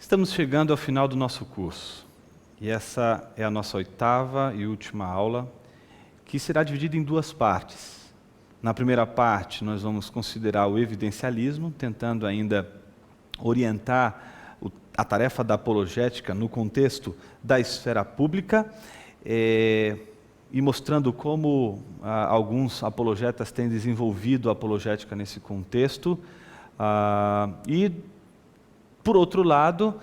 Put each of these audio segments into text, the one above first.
Estamos chegando ao final do nosso curso e essa é a nossa 8ª e última aula, que será dividida em 2 partes. Na primeira parte, nós vamos considerar o evidencialismo, tentando ainda orientar a tarefa da apologética no contexto da esfera pública e mostrando como alguns apologetas têm desenvolvido a apologética nesse contexto. E, por outro lado,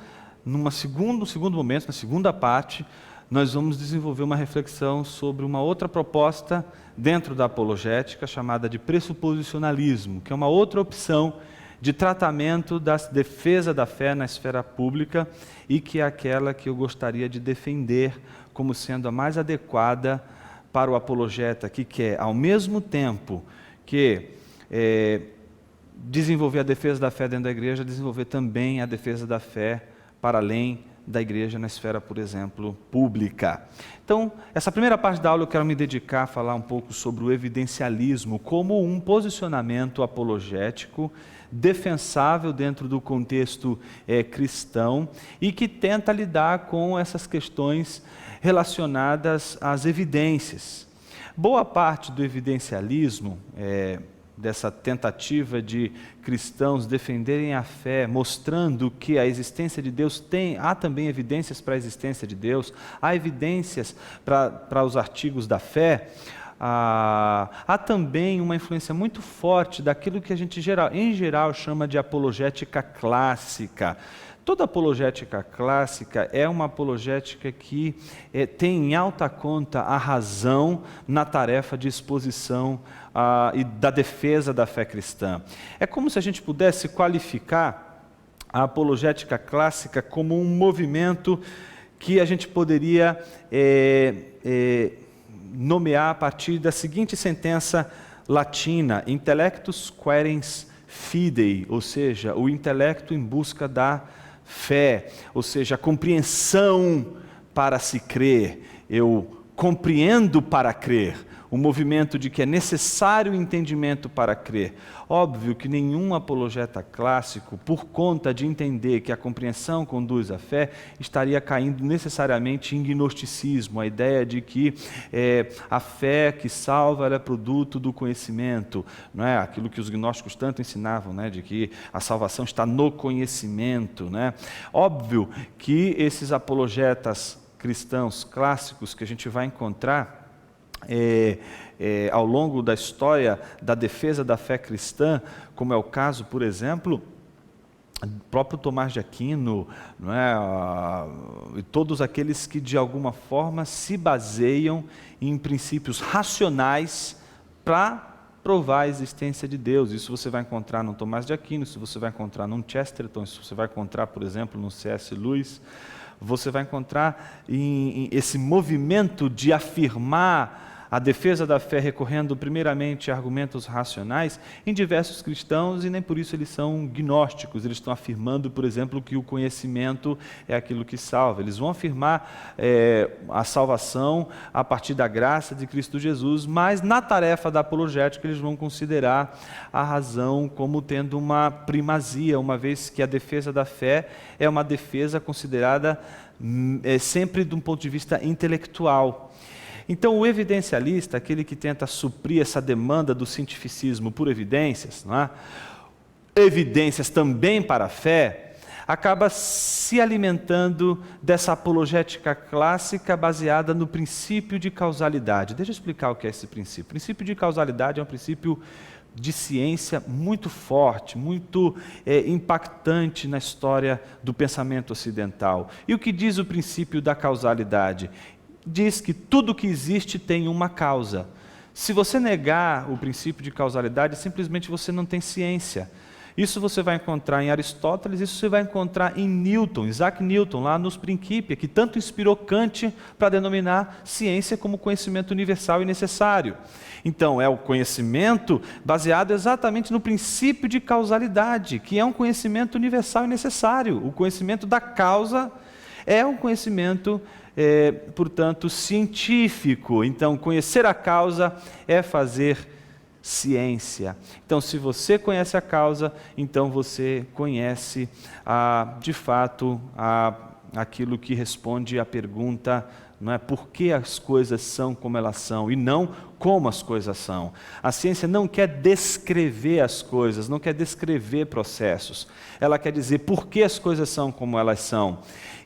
no segundo momento, na segunda parte, nós vamos desenvolver uma reflexão sobre uma outra proposta dentro da apologética, chamada de pressuposicionalismo, que é uma outra opção de tratamento da defesa da fé na esfera pública e que é aquela que eu gostaria de defender como sendo a mais adequada para o apologeta que quer, ao mesmo tempo que desenvolver a defesa da fé dentro da igreja, desenvolver também a defesa da fé para além da igreja na esfera, por exemplo, pública. Então, essa primeira parte da aula eu quero me dedicar a falar um pouco sobre o evidencialismo como um posicionamento apologético defensável dentro do contexto cristão e que tenta lidar com essas questões relacionadas às evidências. Boa parte do evidencialismo, dessa tentativa de cristãos defenderem a fé, mostrando que a existência de Deus há também evidências para a existência de Deus, há evidências para os artigos da fé, há também uma influência muito forte daquilo que a gente em geral chama de apologética clássica. Toda apologética clássica é uma apologética que tem em alta conta a razão na tarefa de exposição e da defesa da fé cristã. É como se a gente pudesse qualificar a apologética clássica como um movimento que a gente poderia nomear a partir da seguinte sentença latina: intellectus quaerens fidei, ou seja, o intelecto em busca da fé, ou seja, a compreensão para se crer. Eu compreendo para crer. O movimento de que é necessário entendimento para crer. Óbvio que nenhum apologeta clássico, por conta de entender que a compreensão conduz à fé, estaria caindo necessariamente em gnosticismo, a ideia de que a fé que salva é produto do conhecimento, não é? Aquilo que os gnósticos tanto ensinavam, né? De que a salvação está no conhecimento, né? Óbvio que esses apologetas cristãos clássicos que a gente vai encontrar ao longo da história da defesa da fé cristã, como é o caso, por exemplo, do próprio Tomás de Aquino, não é? E todos aqueles que de alguma forma se baseiam em princípios racionais para provar a existência de Deus. Isso você vai encontrar no Tomás de Aquino, isso você vai encontrar no Chesterton, isso você vai encontrar, por exemplo, no C.S. Lewis. Você vai encontrar em esse movimento de afirmar a defesa da fé recorrendo primeiramente a argumentos racionais em diversos cristãos, e nem por isso eles são gnósticos. Eles estão afirmando, por exemplo, que o conhecimento é aquilo que salva. Eles vão afirmar a salvação a partir da graça de Cristo Jesus, mas na tarefa da apologética eles vão considerar a razão como tendo uma primazia, uma vez que a defesa da fé é uma defesa considerada sempre de um ponto de vista intelectual. Então, o evidencialista, aquele que tenta suprir essa demanda do cientificismo por evidências, não é? Evidências também para a fé, acaba se alimentando dessa apologética clássica baseada no princípio de causalidade. Deixa eu explicar o que é esse princípio. O princípio de causalidade é um princípio de ciência muito forte, muito impactante na história do pensamento ocidental. E o que diz o princípio da causalidade? Diz que tudo que existe tem uma causa. Se você negar o princípio de causalidade, simplesmente você não tem ciência. Isso você vai encontrar em Aristóteles, isso você vai encontrar em Newton, Isaac Newton, lá nos Principia, que tanto inspirou Kant para denominar ciência como conhecimento universal e necessário. Então, é o conhecimento baseado exatamente no princípio de causalidade, que é um conhecimento universal e necessário. O conhecimento da causa é um conhecimento portanto, científico. Então, conhecer a causa é fazer ciência. Então, se você conhece a causa, então você conhece, de fato, aquilo que responde à pergunta, não é por que as coisas são como elas são, e não como as coisas são. A ciência não quer descrever as coisas, não quer descrever processos. Ela quer dizer por que as coisas são como elas são.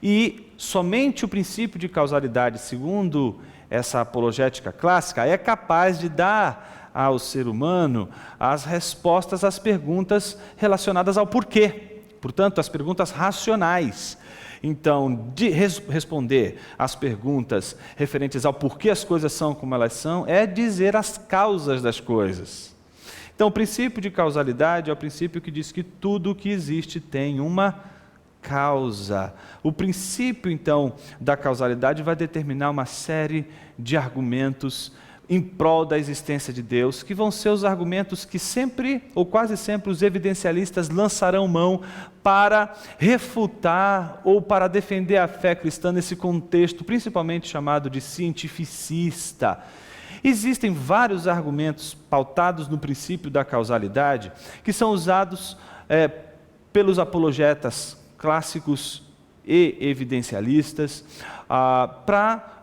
E somente o princípio de causalidade, segundo essa apologética clássica, é capaz de dar ao ser humano as respostas às perguntas relacionadas ao porquê. Portanto, as perguntas racionais. Então, responder às perguntas referentes ao porquê as coisas são como elas são, é dizer as causas das coisas. Então, o princípio de causalidade é o princípio que diz que tudo o que existe tem uma causa. O princípio, então, da causalidade vai determinar uma série de argumentos em prol da existência de Deus, que vão ser os argumentos que sempre, ou quase sempre, os evidencialistas lançarão mão para refutar ou para defender a fé cristã nesse contexto, principalmente chamado de cientificista. Existem vários argumentos pautados no princípio da causalidade que são usados pelos apologetas clássicos e evidencialistas para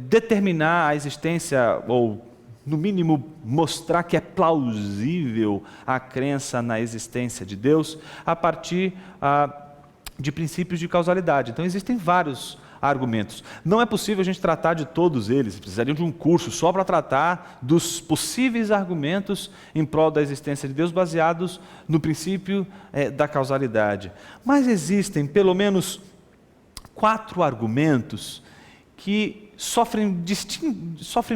determinar a existência, ou no mínimo mostrar que é plausível a crença na existência de Deus a partir de princípios de causalidade. Então existem vários argumentos. Não é possível a gente tratar de todos eles, precisaria de um curso só para tratar dos possíveis argumentos em prol da existência de Deus baseados no princípio da causalidade. Mas existem pelo menos 4 argumentos que sofrem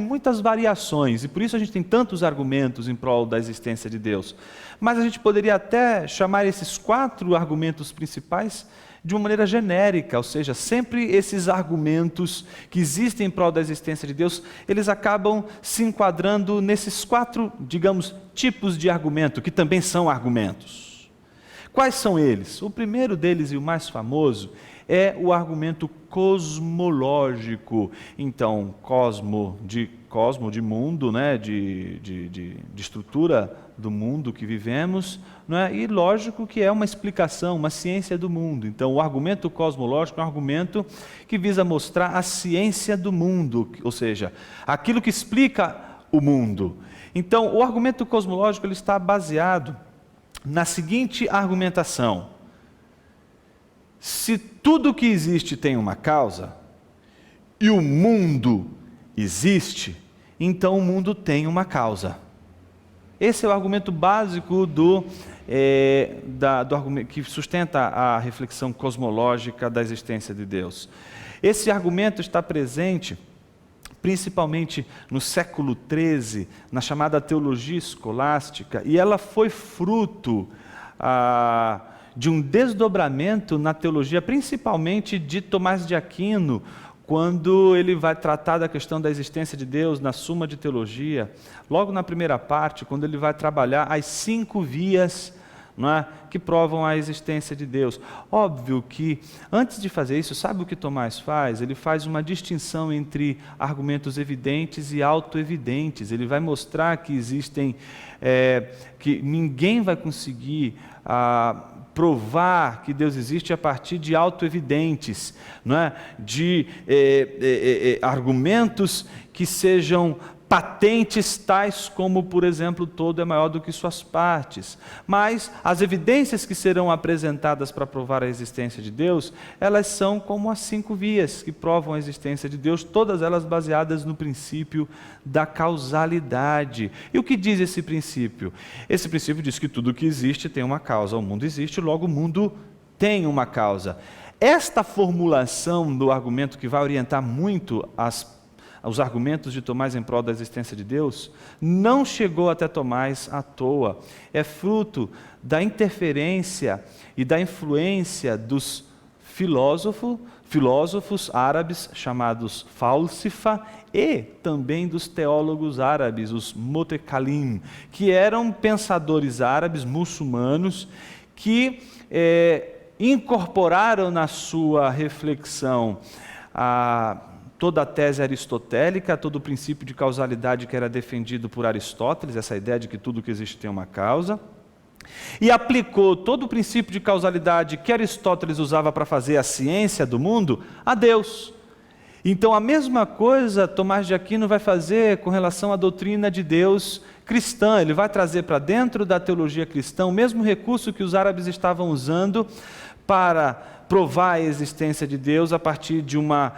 muitas variações, e por isso a gente tem tantos argumentos em prol da existência de Deus. Mas a gente poderia até chamar esses 4 argumentos principais de uma maneira genérica, ou seja, sempre esses argumentos que existem em prol da existência de Deus, eles acabam se enquadrando nesses 4, digamos, tipos de argumento, que também são argumentos. Quais são eles? O primeiro deles e o mais famoso é o argumento cosmológico. Então, cosmo de mundo, né? de estrutura do mundo que vivemos, não é? E lógico que é uma explicação, uma ciência do mundo. Então, o argumento cosmológico é um argumento que visa mostrar a ciência do mundo, ou seja, aquilo que explica o mundo. Então, o argumento cosmológico ele está baseado na seguinte argumentação: se tudo que existe tem uma causa, e o mundo existe, então o mundo tem uma causa. Esse é o argumento básico do argumento que sustenta a reflexão cosmológica da existência de Deus. Esse argumento está presente principalmente no século XIII, na chamada teologia escolástica, e ela foi fruto de um desdobramento na teologia, principalmente de Tomás de Aquino, quando ele vai tratar da questão da existência de Deus na Suma de Teologia, logo na primeira parte, quando ele vai trabalhar as 5 vias, não é, que provam a existência de Deus. Óbvio que, antes de fazer isso, sabe o que Tomás faz? Ele faz uma distinção entre argumentos evidentes e autoevidentes. Ele vai mostrar que existem, que ninguém vai conseguir provar que Deus existe a partir de autoevidentes, não é? De argumentos que sejam patentes, tais como, por exemplo, todo é maior do que suas partes. Mas as evidências que serão apresentadas para provar a existência de Deus, elas são como as 5 vias que provam a existência de Deus, todas elas baseadas no princípio da causalidade. E o que diz esse princípio? Esse princípio diz que tudo que existe tem uma causa. O mundo existe, logo o mundo tem uma causa. Esta formulação do argumento que vai orientar muito os argumentos de Tomás em prol da existência de Deus, não chegou até Tomás à toa. É fruto da interferência e da influência dos filósofos árabes chamados Falsifa e também dos teólogos árabes, os Mutekalim, que eram pensadores árabes muçulmanos que incorporaram na sua reflexão toda a tese aristotélica, todo o princípio de causalidade que era defendido por Aristóteles, essa ideia de que tudo que existe tem uma causa, e aplicou todo o princípio de causalidade que Aristóteles usava para fazer a ciência do mundo a Deus. Então a mesma coisa Tomás de Aquino vai fazer com relação à doutrina de Deus cristã. Ele vai trazer para dentro da teologia cristã o mesmo recurso que os árabes estavam usando para provar a existência de Deus a partir de uma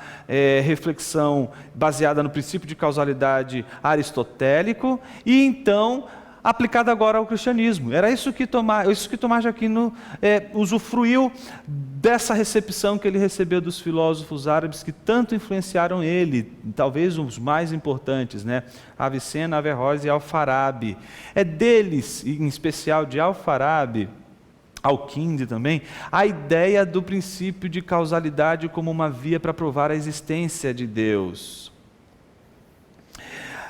reflexão baseada no princípio de causalidade aristotélico, e então aplicada agora ao cristianismo. Era isso que Tomás de Aquino usufruiu dessa recepção que ele recebeu dos filósofos árabes que tanto influenciaram ele, talvez os mais importantes, Avicena, Averroes e Al-Farabi. É deles, em especial de Al-Farabi, Al-Kindi também, a ideia do princípio de causalidade como uma via para provar a existência de Deus.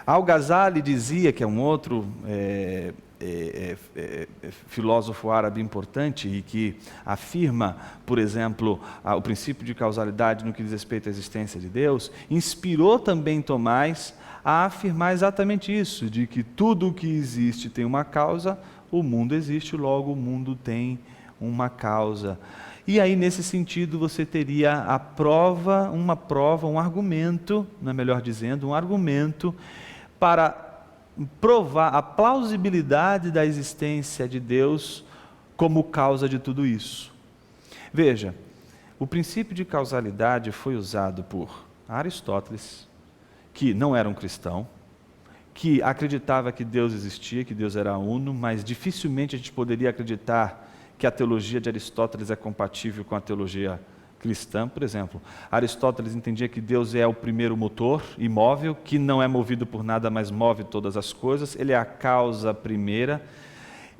Al-Ghazali dizia, que é um outro filósofo árabe importante e que afirma, por exemplo, o princípio de causalidade no que diz respeito à existência de Deus, inspirou também Tomás a afirmar exatamente isso, de que tudo o que existe tem uma causa, o mundo existe, logo o mundo tem uma causa. E aí, nesse sentido, você teria um argumento, não é melhor dizendo, um argumento para provar a plausibilidade da existência de Deus como causa de tudo isso. Veja, o princípio de causalidade foi usado por Aristóteles, que não era um cristão, que acreditava que Deus existia, que Deus era uno, mas dificilmente a gente poderia acreditar que a teologia de Aristóteles é compatível com a teologia cristã. Por exemplo, Aristóteles entendia que Deus é o primeiro motor imóvel, que não é movido por nada, mas move todas as coisas. Ele é a causa primeira.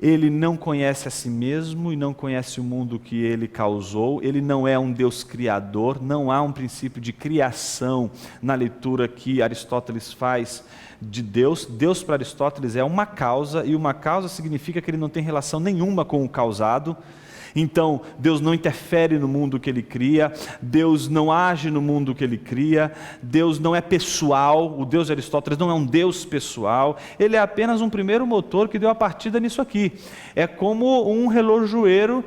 Ele não conhece a si mesmo e não conhece o mundo que ele causou. Ele não é um Deus criador. Não há um princípio de criação na leitura que Aristóteles faz de Deus. Deus para Aristóteles é uma causa, e uma causa significa que ele não tem relação nenhuma com o causado. Então, Deus não interfere no mundo que Ele cria, Deus não age no mundo que Ele cria, Deus não é pessoal, o Deus de Aristóteles não é um Deus pessoal, Ele é apenas um primeiro motor que deu a partida nisso aqui. É como um relojoeiro,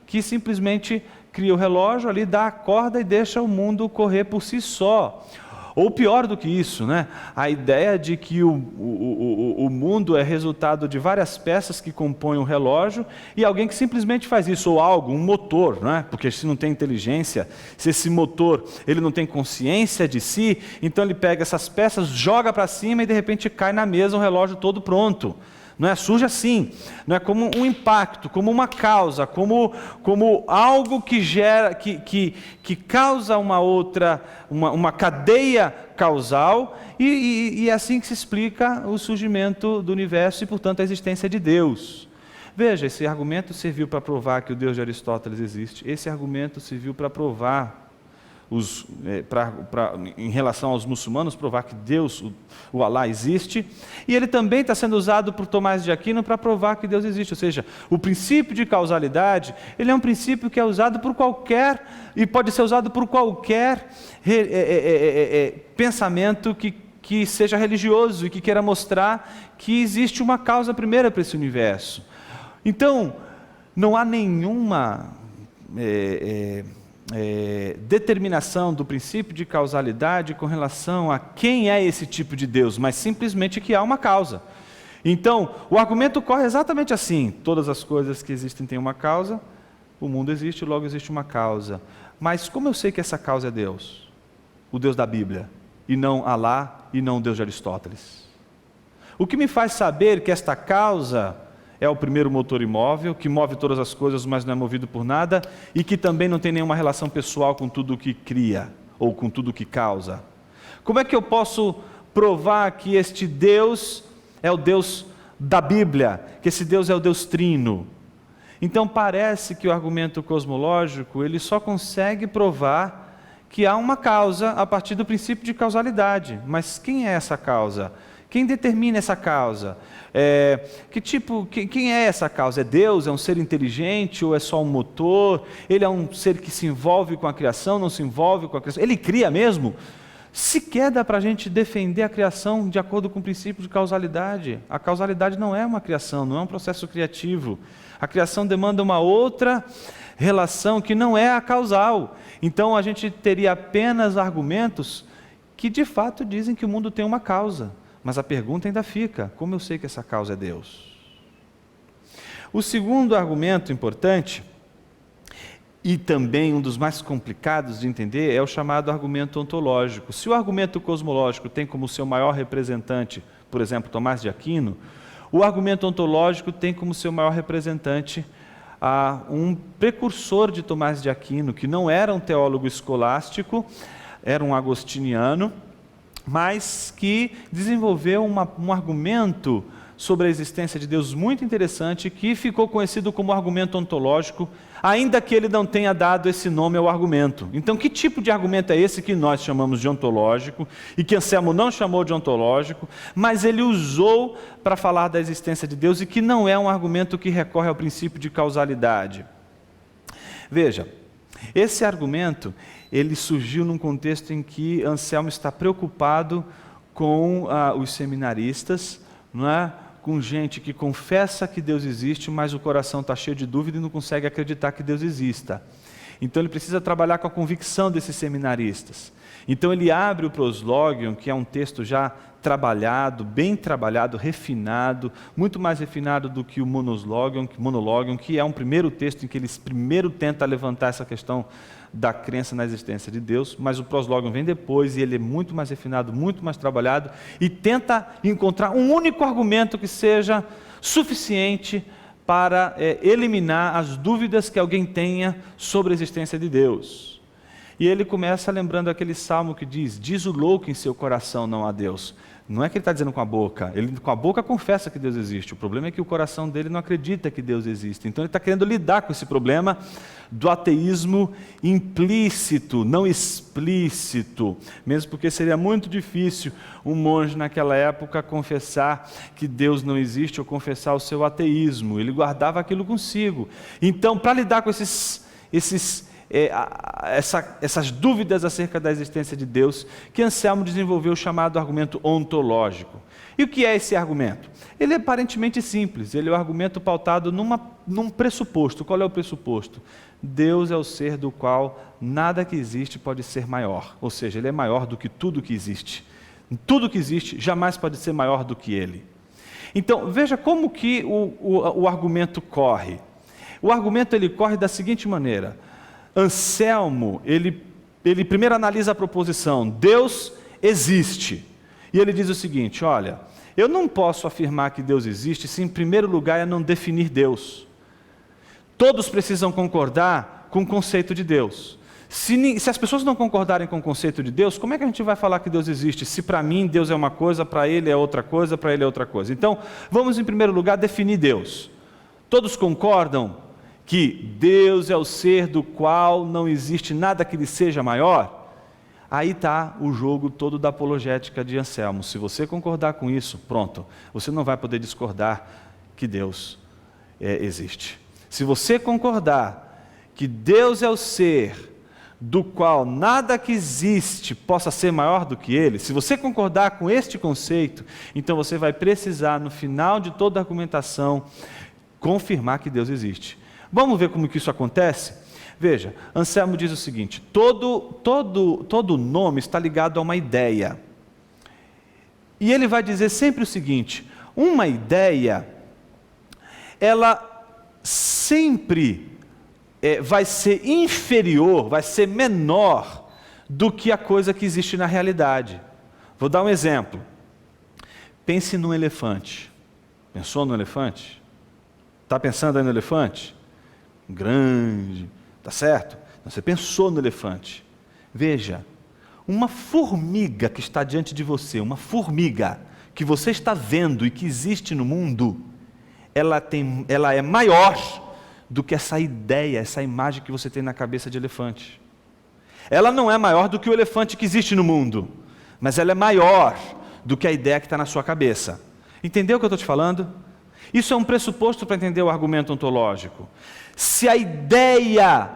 que simplesmente cria o relógio ali, dá a corda e deixa o mundo correr por si só. Ou pior do que isso, a ideia de que o mundo é resultado de várias peças que compõem um relógio e alguém que simplesmente faz isso, ou algo, um motor, porque se não tem inteligência, se esse motor ele não tem consciência de si, então ele pega essas peças, joga para cima e de repente cai na mesa um relógio todo pronto. Surge assim, como um impacto, como uma causa, como algo que gera, que causa uma cadeia causal, e é assim que se explica o surgimento do universo e, portanto, a existência de Deus. Veja, esse argumento serviu para provar que o Deus de Aristóteles existe, esse argumento serviu para provar, em relação aos muçulmanos, provar que Deus, o Alá, existe, e ele também está sendo usado por Tomás de Aquino para provar que Deus existe. Ou seja, o princípio de causalidade, ele é um princípio que é usado por qualquer, e pode ser usado por qualquer pensamento que seja religioso e que queira mostrar que existe uma causa primeira para esse universo. Então, não há nenhuma determinação do princípio de causalidade com relação a quem é esse tipo de Deus, mas simplesmente que há uma causa. Então, o argumento corre exatamente assim: todas as coisas que existem têm uma causa, o mundo existe, logo existe uma causa. Mas como eu sei que essa causa é Deus? O Deus da Bíblia, e não Alá, e não o Deus de Aristóteles. O que me faz saber que esta causa é o primeiro motor imóvel, que move todas as coisas, mas não é movido por nada, e que também não tem nenhuma relação pessoal com tudo o que cria, ou com tudo o que causa? Como é que eu posso provar que este Deus é o Deus da Bíblia, que esse Deus é o Deus trino? Então parece que o argumento cosmológico, ele só consegue provar que há uma causa a partir do princípio de causalidade. Mas quem é essa causa? Quem determina essa causa? Quem é essa causa? É Deus? É um ser inteligente? Ou é só um motor? Ele é um ser que se envolve com a criação? Não se envolve com a criação? Ele cria mesmo? Sequer dá para a gente defender a criação de acordo com o princípio de causalidade. A causalidade não é uma criação, não é um processo criativo. A criação demanda uma outra relação que não é a causal. Então a gente teria apenas argumentos que de fato dizem que o mundo tem uma causa. Mas a pergunta ainda fica: como eu sei que essa causa é Deus? O segundo argumento importante, e também um dos mais complicados de entender, é o chamado argumento ontológico. Se o argumento cosmológico tem como seu maior representante, por exemplo, Tomás de Aquino, o argumento ontológico tem como seu maior representante um precursor de Tomás de Aquino, que não era um teólogo escolástico, era um agostiniano, mas que desenvolveu um argumento sobre a existência de Deus muito interessante, que ficou conhecido como argumento ontológico, ainda que ele não tenha dado esse nome ao argumento. Então, que tipo de argumento é esse que nós chamamos de ontológico, e que Anselmo não chamou de ontológico, mas ele usou para falar da existência de Deus, e que não é um argumento que recorre ao princípio de causalidade? Veja, esse argumento, ele surgiu num contexto em que Anselmo está preocupado com os seminaristas, não é? Com gente que confessa que Deus existe, mas o coração está cheio de dúvida e não consegue acreditar que Deus exista. Então ele precisa trabalhar com a convicção desses seminaristas. Então ele abre o Proslogion, que é um texto já trabalhado, bem trabalhado, refinado, muito mais refinado do que o Monologion, que é um primeiro texto em que ele primeiro tenta levantar essa questão da crença na existência de Deus, mas o Proslogion vem depois e ele é muito mais refinado, muito mais trabalhado, e tenta encontrar um único argumento que seja suficiente para eliminar as dúvidas que alguém tenha sobre a existência de Deus. E ele começa lembrando aquele salmo que diz o louco em seu coração não há Deus. Não é que ele está dizendo com a boca, ele com a boca confessa que Deus existe, o problema é que o coração dele não acredita que Deus existe. Então ele está querendo lidar com esse problema do ateísmo implícito, não explícito, mesmo porque seria muito difícil um monge naquela época confessar que Deus não existe ou confessar o seu ateísmo, ele guardava aquilo consigo. Então, para lidar com essas dúvidas acerca da existência de Deus, que Anselmo desenvolveu o chamado argumento ontológico. E o que é esse argumento? Ele é aparentemente simples, ele é um argumento pautado num pressuposto. Qual é o pressuposto? Deus é o ser do qual nada que existe pode ser maior, ou seja, ele é maior do que tudo que existe. Tudo que existe jamais pode ser maior do que ele. Então, veja como que o argumento corre. O argumento ele corre da seguinte maneira: Anselmo, ele primeiro analisa a proposição, Deus existe. E ele diz o seguinte: olha, eu não posso afirmar que Deus existe se em primeiro lugar eu não definir Deus. Todos precisam concordar com o conceito de Deus. Se as pessoas não concordarem com o conceito de Deus, como é que a gente vai falar que Deus existe? Se para mim Deus é uma coisa, para ele é outra coisa, para ele é outra coisa. Então, vamos em primeiro lugar definir Deus. Todos concordam que Deus é o ser do qual não existe nada que lhe seja maior? Aí está o jogo todo da apologética de Anselmo. Se você concordar com isso, pronto, você não vai poder discordar que Deus existe. Se você concordar que Deus é o ser do qual nada que existe possa ser maior do que ele, se você concordar com este conceito, então você vai precisar, no final de toda a argumentação, confirmar que Deus existe. Vamos ver como que isso acontece? Veja, Anselmo diz o seguinte: todo nome está ligado a uma ideia. E ele vai dizer sempre o seguinte: uma ideia, ela sempre vai ser inferior, vai ser menor do que a coisa que existe na realidade. Vou dar um exemplo. Pense num elefante. Pensou no elefante? Está pensando aí no elefante? Grande, tá certo? Você pensou no elefante. Veja, uma formiga que está diante de você, uma formiga que você está vendo e que existe no mundo, ela é maior do que essa ideia, essa imagem que você tem na cabeça de elefante. Ela não é maior do que o elefante que existe no mundo, mas ela é maior do que a ideia que está na sua cabeça. Entendeu o que eu estou te falando? Isso é um pressuposto para entender o argumento ontológico. Se a ideia,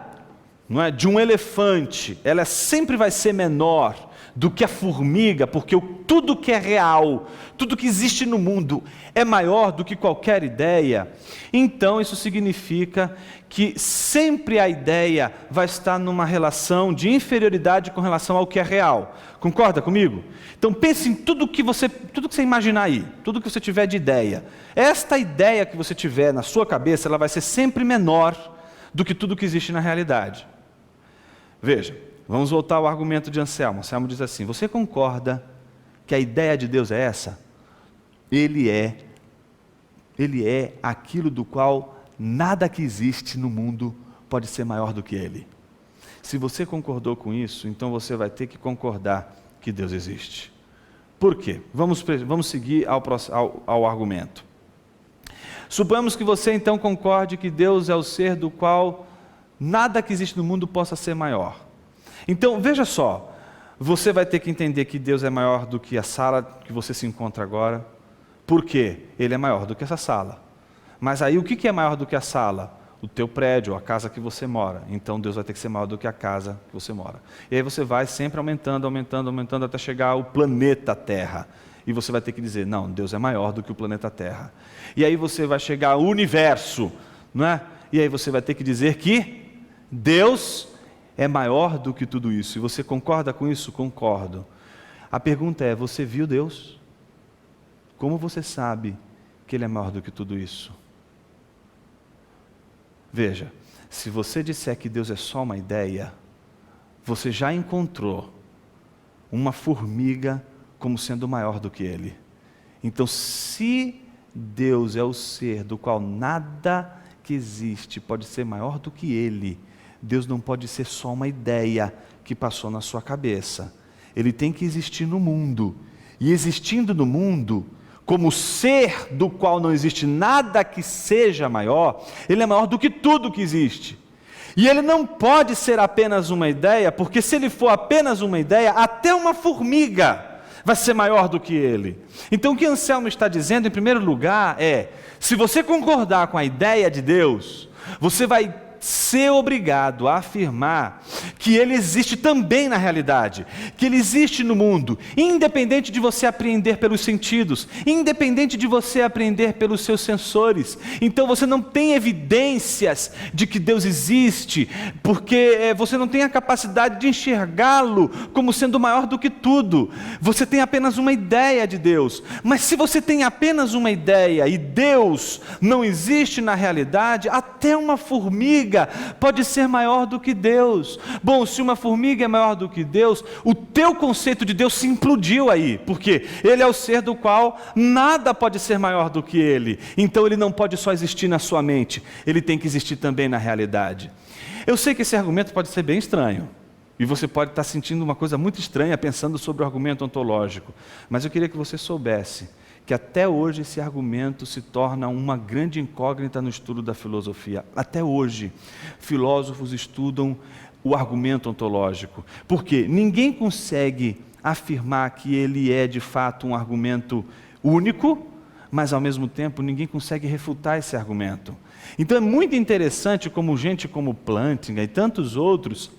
não é, de um elefante, ela sempre vai ser menor do que a formiga, porque tudo que é real, tudo que existe no mundo é maior do que qualquer ideia, então isso significa que sempre a ideia vai estar numa relação de inferioridade com relação ao que é real. Concorda comigo? Então pense em tudo que você imaginar aí, tudo que você tiver de ideia. Esta ideia que você tiver na sua cabeça, ela vai ser sempre menor do que tudo que existe na realidade. Veja, vamos voltar ao argumento de Anselmo. Anselmo diz assim: você concorda que a ideia de Deus é essa? Ele é aquilo do qual nada que existe no mundo pode ser maior do que Ele. Se você concordou com isso, então você vai ter que concordar que Deus existe. Por quê? Vamos seguir ao argumento. Suponhamos que você então concorde que Deus é o ser do qual nada que existe no mundo possa ser maior. Então, veja só, você vai ter que entender que Deus é maior do que a sala que você se encontra agora. Por quê? Ele é maior do que essa sala. Mas aí o que é maior do que a sala? O teu prédio, a casa que você mora. Então Deus vai ter que ser maior do que a casa que você mora. E aí você vai sempre aumentando até chegar ao planeta Terra. E você vai ter que dizer: não, Deus é maior do que o planeta Terra. E aí você vai chegar ao universo, não é? E aí você vai ter que dizer que Deus é maior do que tudo isso. E você concorda com isso? Concordo. A pergunta é: você viu Deus? Como você sabe que Ele é maior do que tudo isso? Veja, se você disser que Deus é só uma ideia, você já encontrou uma formiga como sendo maior do que Ele. Então, se Deus é o ser do qual nada que existe pode ser maior do que Ele, Deus não pode ser só uma ideia que passou na sua cabeça. Ele tem que existir no mundo. E existindo no mundo, como ser do qual não existe nada que seja maior, Ele é maior do que tudo que existe. E Ele não pode ser apenas uma ideia, porque se Ele for apenas uma ideia, até uma formiga vai ser maior do que Ele. Então o que Anselmo está dizendo, em primeiro lugar, é: se você concordar com a ideia de Deus, você vai ser obrigado a afirmar que Ele existe também na realidade, que Ele existe no mundo, independente de você apreender pelos sentidos, independente de você apreender pelos seus sensores. Então você não tem evidências de que Deus existe, porque você não tem a capacidade de enxergá-lo como sendo maior do que tudo. Você tem apenas uma ideia de Deus. Mas se você tem apenas uma ideia e Deus não existe na realidade, até uma formiga pode ser maior do que Deus. Bom, se uma formiga é maior do que Deus, o teu conceito de Deus se implodiu aí, porque Ele é o ser do qual nada pode ser maior do que Ele. Então Ele não pode só existir na sua mente, Ele tem que existir também na realidade. Eu sei que esse argumento pode ser bem estranho, e você pode estar sentindo uma coisa muito estranha pensando sobre o argumento ontológico, mas eu queria que você soubesse que até hoje esse argumento se torna uma grande incógnita no estudo da filosofia. Até hoje, filósofos estudam o argumento ontológico, porque ninguém consegue afirmar que ele é de fato um argumento único, mas ao mesmo tempo ninguém consegue refutar esse argumento. Então é muito interessante como gente como Plantinga e tantos outros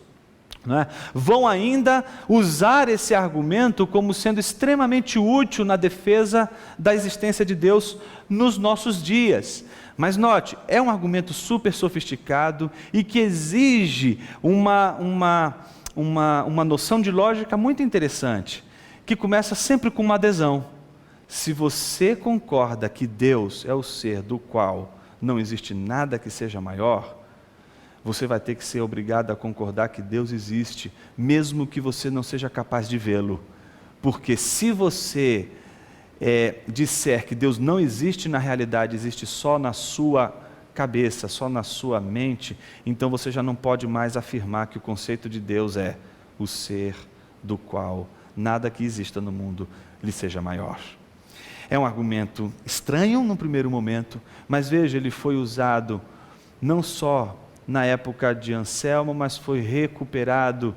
vão ainda usar esse argumento como sendo extremamente útil na defesa da existência de Deus nos nossos dias. Mas note, é um argumento super sofisticado e que exige uma noção de lógica muito interessante, que começa sempre com uma adesão. Se você concorda que Deus é o ser do qual não existe nada que seja maior, você vai ter que ser obrigado a concordar que Deus existe, mesmo que você não seja capaz de vê-lo. Porque se você disser que Deus não existe na realidade, existe só na sua cabeça, só na sua mente, então você já não pode mais afirmar que o conceito de Deus é o ser do qual nada que exista no mundo lhe seja maior. É um argumento estranho no primeiro momento, mas veja, ele foi usado não só na época de Anselmo, mas foi recuperado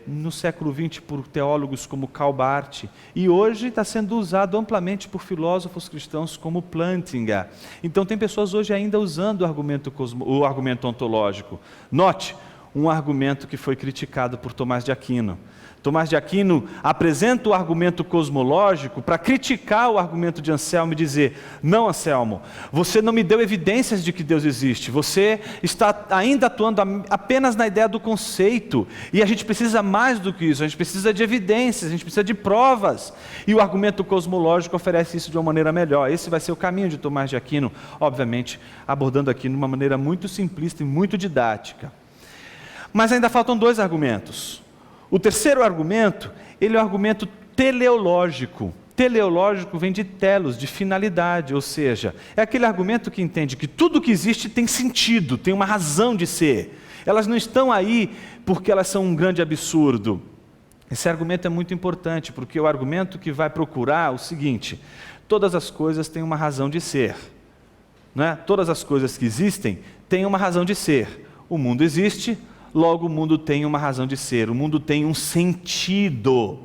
no século XX por teólogos como Karl Barth, e hoje está sendo usado amplamente por filósofos cristãos como Plantinga. Então tem pessoas hoje ainda usando o argumento ontológico. Note, um argumento que foi criticado por Tomás de Aquino. Tomás de Aquino apresenta o argumento cosmológico para criticar o argumento de Anselmo e dizer: não, Anselmo, você não me deu evidências de que Deus existe, você está ainda atuando apenas na ideia do conceito, e a gente precisa mais do que isso, a gente precisa de evidências, a gente precisa de provas, e o argumento cosmológico oferece isso de uma maneira melhor. Esse vai ser o caminho de Tomás de Aquino, obviamente abordando aqui de uma maneira muito simplista e muito didática. Mas ainda faltam dois argumentos. O terceiro argumento, ele é o argumento teleológico. Teleológico vem de telos, de finalidade, ou seja, é aquele argumento que entende que tudo que existe tem sentido, tem uma razão de ser. Elas não estão aí porque elas são um grande absurdo. Esse argumento é muito importante, porque é o argumento que vai procurar o seguinte: todas as coisas têm uma razão de ser. Não é? Todas as coisas que existem têm uma razão de ser. O mundo existe, logo o mundo tem uma razão de ser, o mundo tem um sentido.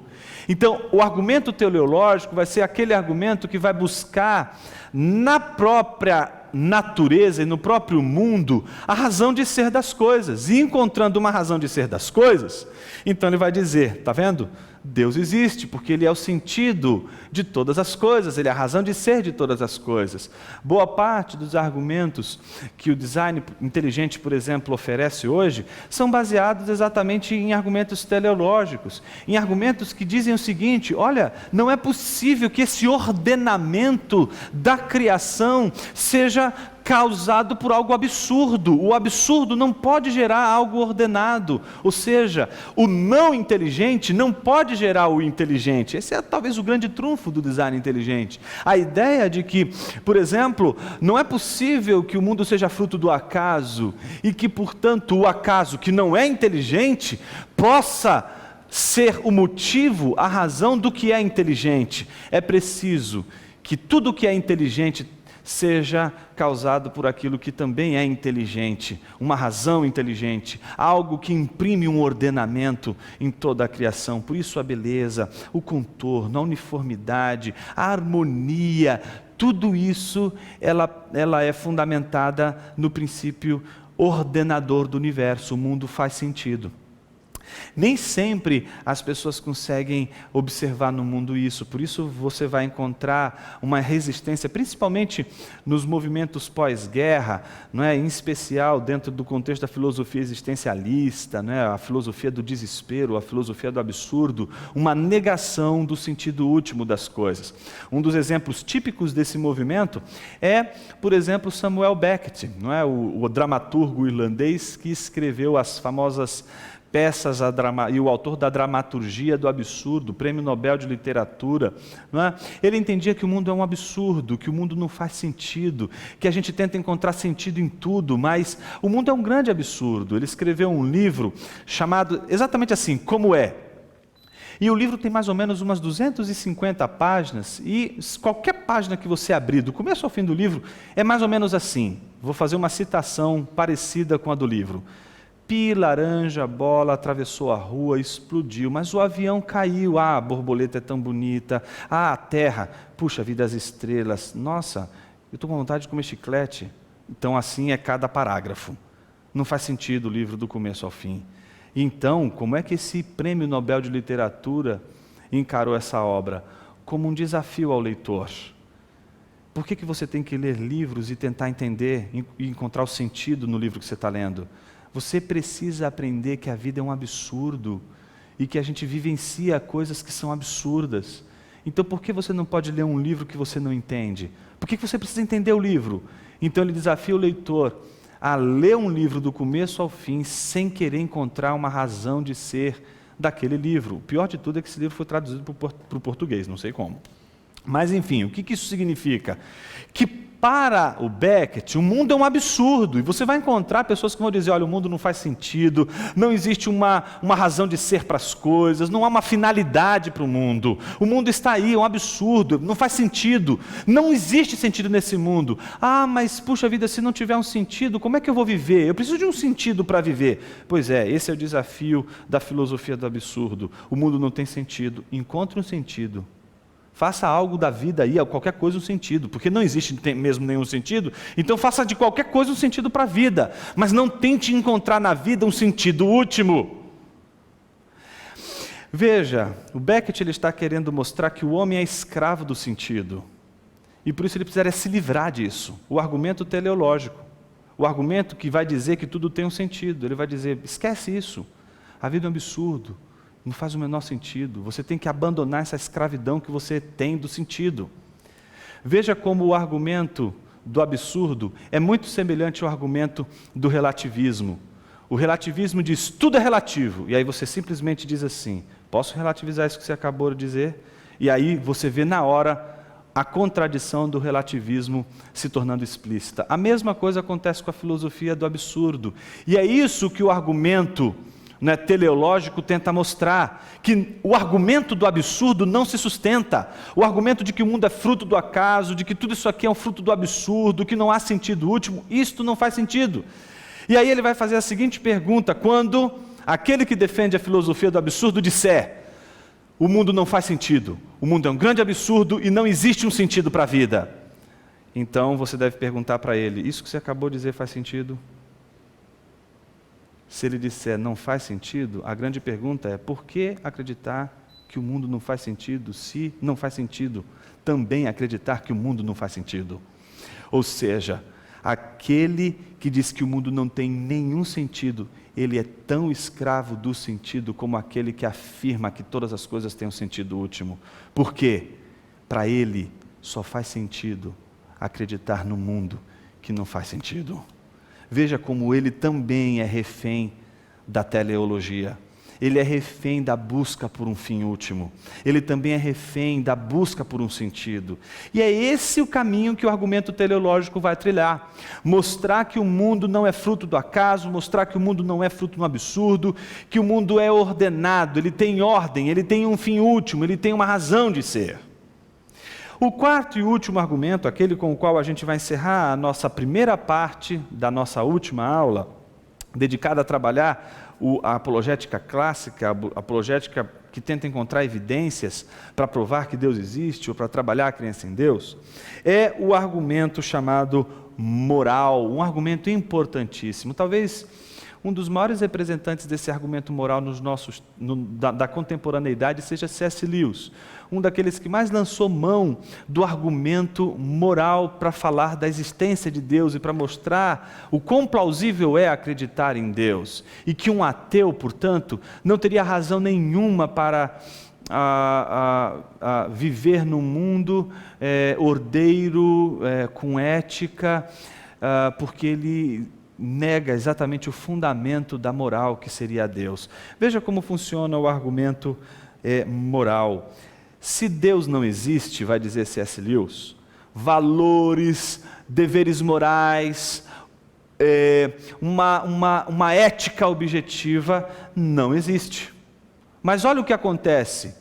Então, o argumento teleológico vai ser aquele argumento que vai buscar na própria natureza e no próprio mundo a razão de ser das coisas. E encontrando uma razão de ser das coisas, então ele vai dizer: está vendo? Deus existe, porque Ele é o sentido de todas as coisas, Ele é a razão de ser de todas as coisas. Boa parte dos argumentos que o design inteligente, por exemplo, oferece hoje, são baseados exatamente em argumentos teleológicos, em argumentos que dizem o seguinte: olha, não é possível que esse ordenamento da criação seja causado por algo absurdo. O absurdo não pode gerar algo ordenado, ou seja, o não inteligente não pode gerar o inteligente. Esse é talvez o grande trunfo do design inteligente. A ideia de que, por exemplo, não é possível que o mundo seja fruto do acaso e que, portanto, o acaso que não é inteligente possa ser o motivo, a razão do que é inteligente. É preciso que tudo que é inteligente seja causado por aquilo que também é inteligente, uma razão inteligente, algo que imprime um ordenamento em toda a criação. Por isso a beleza, o contorno, a uniformidade, a harmonia, tudo isso ela é fundamentada no princípio ordenador do universo. O mundo faz sentido. Nem sempre as pessoas conseguem observar no mundo isso, por isso você vai encontrar uma resistência, principalmente nos movimentos pós-guerra, não é? Em especial dentro do contexto da filosofia existencialista, não é? A filosofia do desespero, a filosofia do absurdo, uma negação do sentido último das coisas. Um dos exemplos típicos desse movimento é, por exemplo, Samuel Beckett, não é? O dramaturgo irlandês que escreveu as famosas peças e o autor da dramaturgia do absurdo, Prêmio Nobel de Literatura, não é? Ele entendia que o mundo é um absurdo, que o mundo não faz sentido, que a gente tenta encontrar sentido em tudo, mas o mundo é um grande absurdo. Ele escreveu um livro chamado exatamente assim, Como É? E o livro tem mais ou menos umas 250 páginas, e qualquer página que você abrir, do começo ao fim do livro, é mais ou menos assim. Vou fazer uma citação parecida com a do livro. Pi, laranja, bola, atravessou a rua, explodiu, mas o avião caiu. Ah, a borboleta é tão bonita. Ah, a terra, puxa vida, as estrelas. Nossa, eu estou com vontade de comer chiclete. Então assim é cada parágrafo. Não faz sentido o livro do começo ao fim. Então, como é que esse Prêmio Nobel de Literatura encarou essa obra? Como um desafio ao leitor. Por que você tem que ler livros e tentar entender e encontrar o sentido no livro que você está lendo? Você precisa aprender que a vida é um absurdo e que a gente vivencia coisas que são absurdas. Então, por que você não pode ler um livro que você não entende? Por que você precisa entender o livro? Então, ele desafia o leitor a ler um livro do começo ao fim sem querer encontrar uma razão de ser daquele livro. O pior de tudo é que esse livro foi traduzido para o português, não sei como. Mas, enfim, o que isso significa? Que para o Beckett, o mundo é um absurdo, e você vai encontrar pessoas que vão dizer: olha, o mundo não faz sentido, não existe uma razão de ser para as coisas, não há uma finalidade para o mundo está aí, é um absurdo, não faz sentido, não existe sentido nesse mundo. Ah, mas puxa vida, se não tiver um sentido, como é que eu vou viver? Eu preciso de um sentido para viver. Pois é, esse é o desafio da filosofia do absurdo. O mundo não tem sentido, encontre um sentido. Faça algo da vida aí, qualquer coisa um sentido, porque não existe mesmo nenhum sentido, então faça de qualquer coisa um sentido para a vida, mas não tente encontrar na vida um sentido último. Veja, o Beckett ele está querendo mostrar que o homem é escravo do sentido, e por isso ele precisa se livrar disso. O argumento teleológico, o argumento que vai dizer que tudo tem um sentido, ele vai dizer, esquece isso, a vida é um absurdo, não faz o menor sentido, você tem que abandonar essa escravidão que você tem do sentido. Veja como o argumento do absurdo é muito semelhante ao argumento do relativismo. O relativismo diz, tudo é relativo, e aí você simplesmente diz assim, posso relativizar isso que você acabou de dizer? E aí você vê na hora a contradição do relativismo se tornando explícita. A mesma coisa acontece com a filosofia do absurdo, e é isso que o argumento teleológico tenta mostrar, que o argumento do absurdo não se sustenta, o argumento de que o mundo é fruto do acaso, de que tudo isso aqui é um fruto do absurdo, que não há sentido último, isto não faz sentido. E aí ele vai fazer a seguinte pergunta, quando aquele que defende a filosofia do absurdo disser, o mundo não faz sentido, o mundo é um grande absurdo e não existe um sentido para a vida. Então você deve perguntar para ele, isso que você acabou de dizer faz sentido? Se ele disser não faz sentido, a grande pergunta é, por que acreditar que o mundo não faz sentido, se não faz sentido também acreditar que o mundo não faz sentido? Ou seja, aquele que diz que o mundo não tem nenhum sentido, ele é tão escravo do sentido como aquele que afirma que todas as coisas têm um sentido último. Por quê? Para ele só faz sentido acreditar no mundo que não faz sentido. Veja como ele também é refém da teleologia. Ele é refém da busca por um fim último. Ele também é refém da busca por um sentido. E é esse o caminho que o argumento teleológico vai trilhar. Mostrar que o mundo não é fruto do acaso, mostrar que o mundo não é fruto de um absurdo, que o mundo é ordenado, ele tem ordem, ele tem um fim último, ele tem uma razão de ser. O quarto e último argumento, aquele com o qual a gente vai encerrar a nossa primeira parte da nossa última aula, dedicada a trabalhar a apologética clássica, a apologética que tenta encontrar evidências para provar que Deus existe ou para trabalhar a crença em Deus, é o argumento chamado moral, um argumento importantíssimo. Talvez um dos maiores representantes desse argumento moral da contemporaneidade seja C.S. Lewis, um daqueles que mais lançou mão do argumento moral para falar da existência de Deus e para mostrar o quão plausível é acreditar em Deus, e que um ateu, portanto, não teria razão nenhuma para viver num mundo ordeiro, com ética, porque ele nega exatamente o fundamento da moral que seria Deus. Veja como funciona o argumento moral. Se Deus não existe, vai dizer C.S. Lewis, valores, deveres morais, uma ética objetiva não existe. Mas olha o que acontece,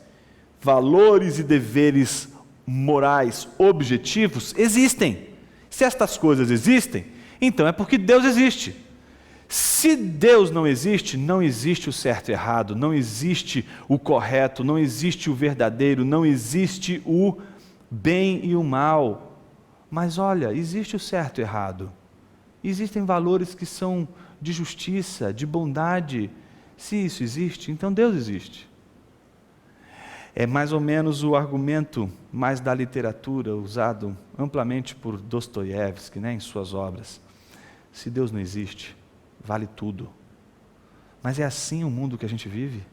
valores e deveres morais objetivos existem. Se estas coisas existem, então é porque Deus existe. Se Deus não existe, não existe o certo e errado, não existe o correto, não existe o verdadeiro, não existe o bem e o mal. Mas olha, existe o certo e errado. Existem valores que são de justiça, de bondade. Se isso existe, então Deus existe. É mais ou menos o argumento mais da literatura, usado amplamente por Dostoiévski, em suas obras. Se Deus não existe, vale tudo. Mas é assim o mundo que a gente vive?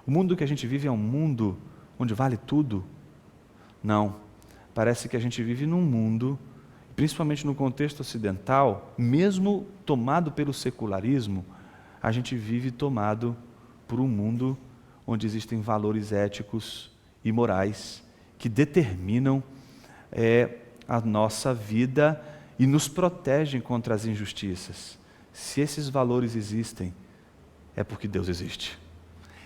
O mundo que a gente vive é um mundo onde vale tudo? Não. Parece que a gente vive num mundo, principalmente no contexto ocidental, mesmo tomado pelo secularismo, a gente vive tomado por um mundo onde existem valores éticos e morais que determinam a nossa vida e nos protegem contra as injustiças. Se esses valores existem, é porque Deus existe.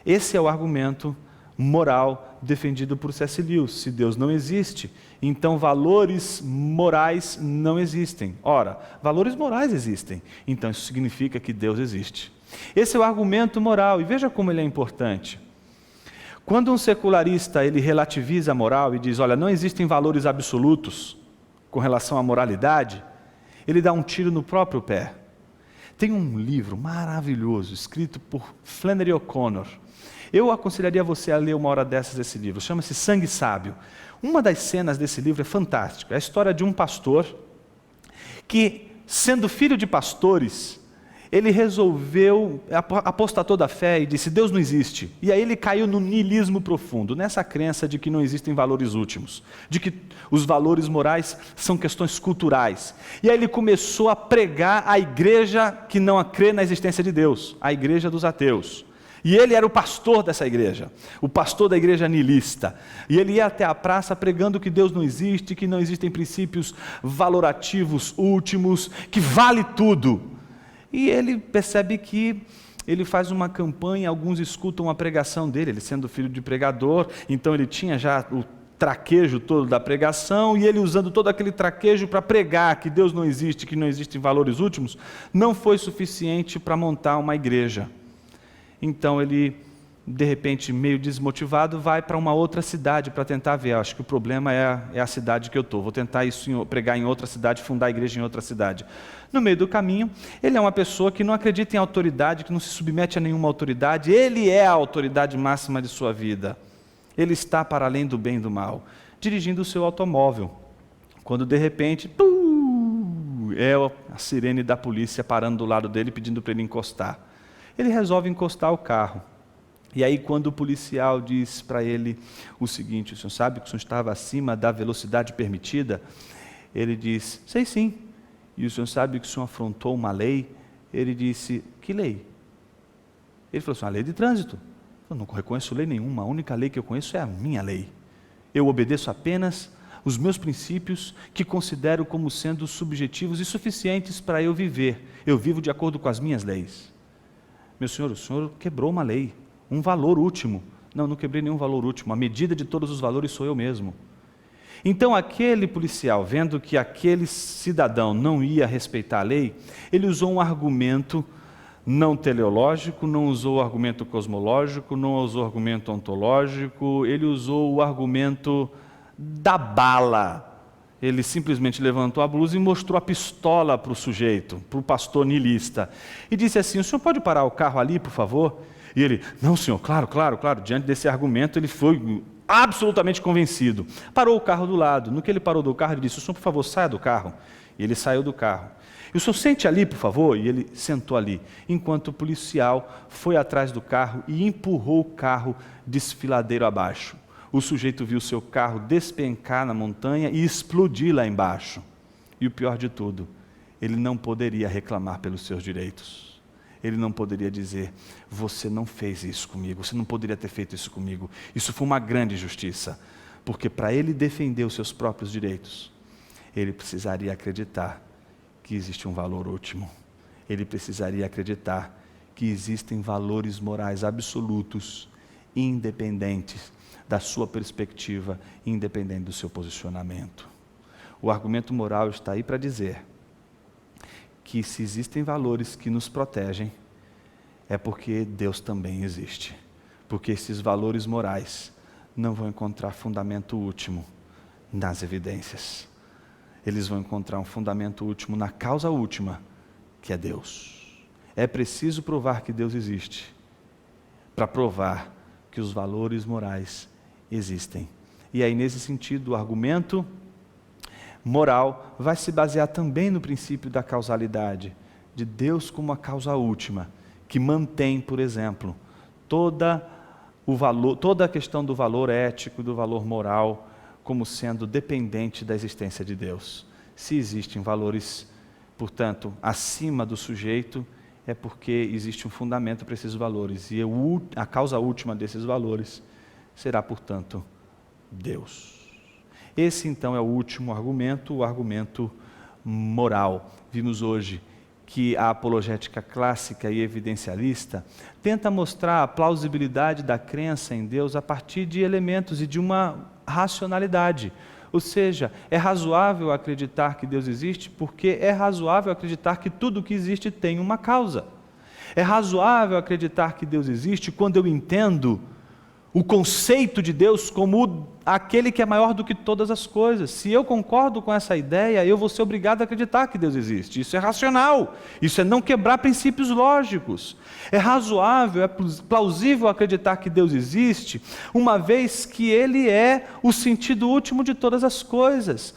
Esse é o argumento moral defendido por C.S. Lewis. Se Deus não existe, então valores morais não existem. Ora, valores morais existem, então isso significa que Deus existe. Esse é o argumento moral, e veja como ele é importante. Quando um secularista ele relativiza a moral e diz, olha, não existem valores absolutos com relação à moralidade, ele dá um tiro no próprio pé. Tem um livro maravilhoso, escrito por Flannery O'Connor. Eu aconselharia você a ler uma hora dessas esse livro, chama-se Sangue Sábio. Uma das cenas desse livro é fantástica, é a história de um pastor que, sendo filho de pastores, ele resolveu, apostatou da fé e disse, Deus não existe. E aí ele caiu no niilismo profundo, nessa crença de que não existem valores últimos, de que os valores morais são questões culturais. E aí ele começou a pregar a igreja que não crê na existência de Deus, a igreja dos ateus. E ele era o pastor dessa igreja, o pastor da igreja niilista. E ele ia até a praça pregando que Deus não existe, que não existem princípios valorativos últimos, que vale tudo. E ele percebe que ele faz uma campanha, alguns escutam a pregação dele, ele sendo filho de pregador, então ele tinha já o traquejo todo da pregação, e ele usando todo aquele traquejo para pregar que Deus não existe, que não existem valores últimos, não foi suficiente para montar uma igreja. Então ele, de repente, meio desmotivado, vai para uma outra cidade para tentar ver. Acho que o problema é a cidade que eu estou. Vou tentar pregar em outra cidade, fundar a igreja em outra cidade. No meio do caminho, ele é uma pessoa que não acredita em autoridade, que não se submete a nenhuma autoridade. Ele é a autoridade máxima de sua vida. Ele está para além do bem e do mal, dirigindo o seu automóvel. Quando, de repente, é a sirene da polícia parando do lado dele, pedindo para ele encostar. Ele resolve encostar o carro. E aí, quando o policial diz para ele o seguinte, o senhor sabe que o senhor estava acima da velocidade permitida? Ele diz, sei sim. E o senhor sabe que o senhor afrontou uma lei? Ele disse, que lei? Ele falou assim, a lei de trânsito. Eu não reconheço lei nenhuma, a única lei que eu conheço é a minha lei. Eu obedeço apenas os meus princípios, que considero como sendo subjetivos e suficientes para eu viver. Eu vivo de acordo com as minhas leis. Meu senhor, o senhor quebrou uma lei, um valor último. Não quebrei nenhum valor último, a medida de todos os valores sou eu mesmo. Então aquele policial, vendo que aquele cidadão não ia respeitar a lei, ele usou um argumento não teleológico, não usou o argumento cosmológico, não usou o argumento ontológico, ele usou o argumento da bala. Ele simplesmente levantou a blusa e mostrou a pistola para o sujeito, para o pastor niilista. E disse assim, o senhor pode parar o carro ali, por favor? E ele, não senhor, claro. Diante desse argumento, ele foi absolutamente convencido. Parou o carro do lado. No que ele parou do carro, ele disse, o senhor, por favor, saia do carro. E ele saiu do carro. E o senhor sente ali, por favor? E ele sentou ali. Enquanto o policial foi atrás do carro e empurrou o carro desfiladeiro abaixo. O sujeito viu seu carro despencar na montanha e explodir lá embaixo. E o pior de tudo, ele não poderia reclamar pelos seus direitos. Ele não poderia dizer, você não fez isso comigo, você não poderia ter feito isso comigo. Isso foi uma grande injustiça, porque para ele defender os seus próprios direitos, ele precisaria acreditar que existe um valor último. Ele precisaria acreditar que existem valores morais absolutos, independentes da sua perspectiva, independente do seu posicionamento. O argumento moral está aí para dizer que se existem valores que nos protegem, é porque Deus também existe. Porque esses valores morais não vão encontrar fundamento último nas evidências. Eles vão encontrar um fundamento último na causa última, que é Deus. É preciso provar que Deus existe, para provar que os valores morais existem. E aí, nesse sentido, o argumento moral vai se basear também no princípio da causalidade, de Deus como a causa última, que mantém, por exemplo, toda a questão do valor ético, do valor moral, como sendo dependente da existência de Deus. Se existem valores, portanto, acima do sujeito, é porque existe um fundamento para esses valores, e a causa última desses valores será, portanto, Deus. Esse, então, é o último argumento, o argumento moral. Vimos hoje que a apologética clássica e evidencialista tenta mostrar a plausibilidade da crença em Deus a partir de elementos e de uma racionalidade. Ou seja, é razoável acreditar que Deus existe porque é razoável acreditar que tudo que existe tem uma causa. É razoável acreditar que Deus existe quando eu entendo o conceito de Deus como aquele que é maior do que todas as coisas. Se eu concordo com essa ideia, eu vou ser obrigado a acreditar que Deus existe. Isso é racional, isso é não quebrar princípios lógicos. É razoável, é plausível acreditar que Deus existe, uma vez que Ele é o sentido último de todas as coisas.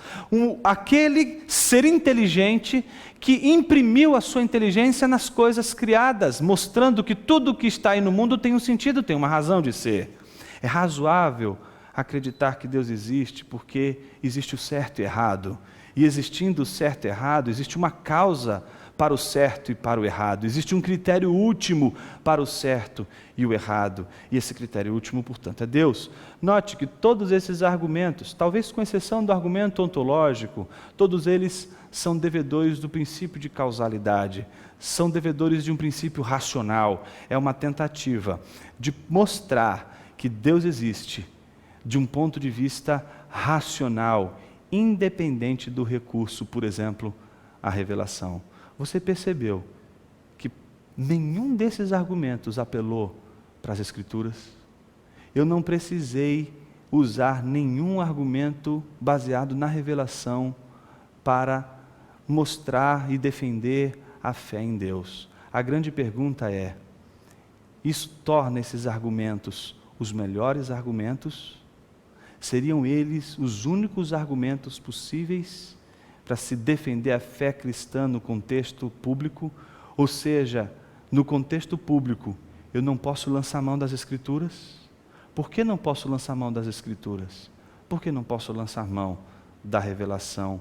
Aquele ser inteligente que imprimiu a sua inteligência nas coisas criadas, mostrando que tudo que está aí no mundo tem um sentido, tem uma razão de ser. É razoável acreditar que Deus existe porque existe o certo e errado. E existindo o certo e errado, existe uma causa para o certo e para o errado. Existe um critério último para o certo e o errado. E esse critério último, portanto, é Deus. Note que todos esses argumentos, talvez com exceção do argumento ontológico, todos eles são devedores do princípio de causalidade. São devedores de um princípio racional. É uma tentativa de mostrar que Deus existe de um ponto de vista racional, independente do recurso, por exemplo, a revelação. Você percebeu que nenhum desses argumentos apelou para as Escrituras? Eu não precisei usar nenhum argumento baseado na revelação para mostrar e defender a fé em Deus. A grande pergunta é: isso torna esses argumentos os melhores argumentos? Seriam eles os únicos argumentos possíveis para se defender a fé cristã no contexto público? Ou seja, no contexto público, eu não posso lançar mão das Escrituras? Por que não posso lançar mão das Escrituras? Por que não posso lançar mão da revelação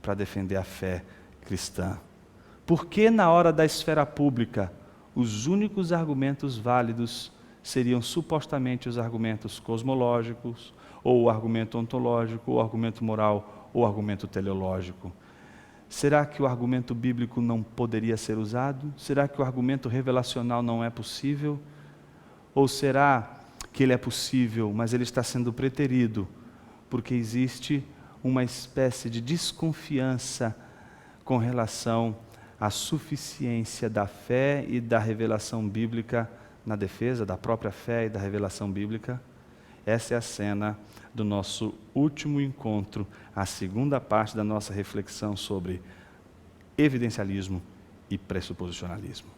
para defender a fé cristã? Por que na hora da esfera pública, os únicos argumentos válidos seriam supostamente os argumentos cosmológicos, ou o argumento ontológico, ou o argumento moral, ou o argumento teleológico? Será que o argumento bíblico não poderia ser usado? Será que o argumento revelacional não é possível? Ou será que ele é possível, mas ele está sendo preterido, porque existe uma espécie de desconfiança com relação à suficiência da fé e da revelação bíblica na defesa da própria fé e da revelação bíblica? Essa é a cena do nosso último encontro, a segunda parte da nossa reflexão sobre evidencialismo e pressuposicionalismo.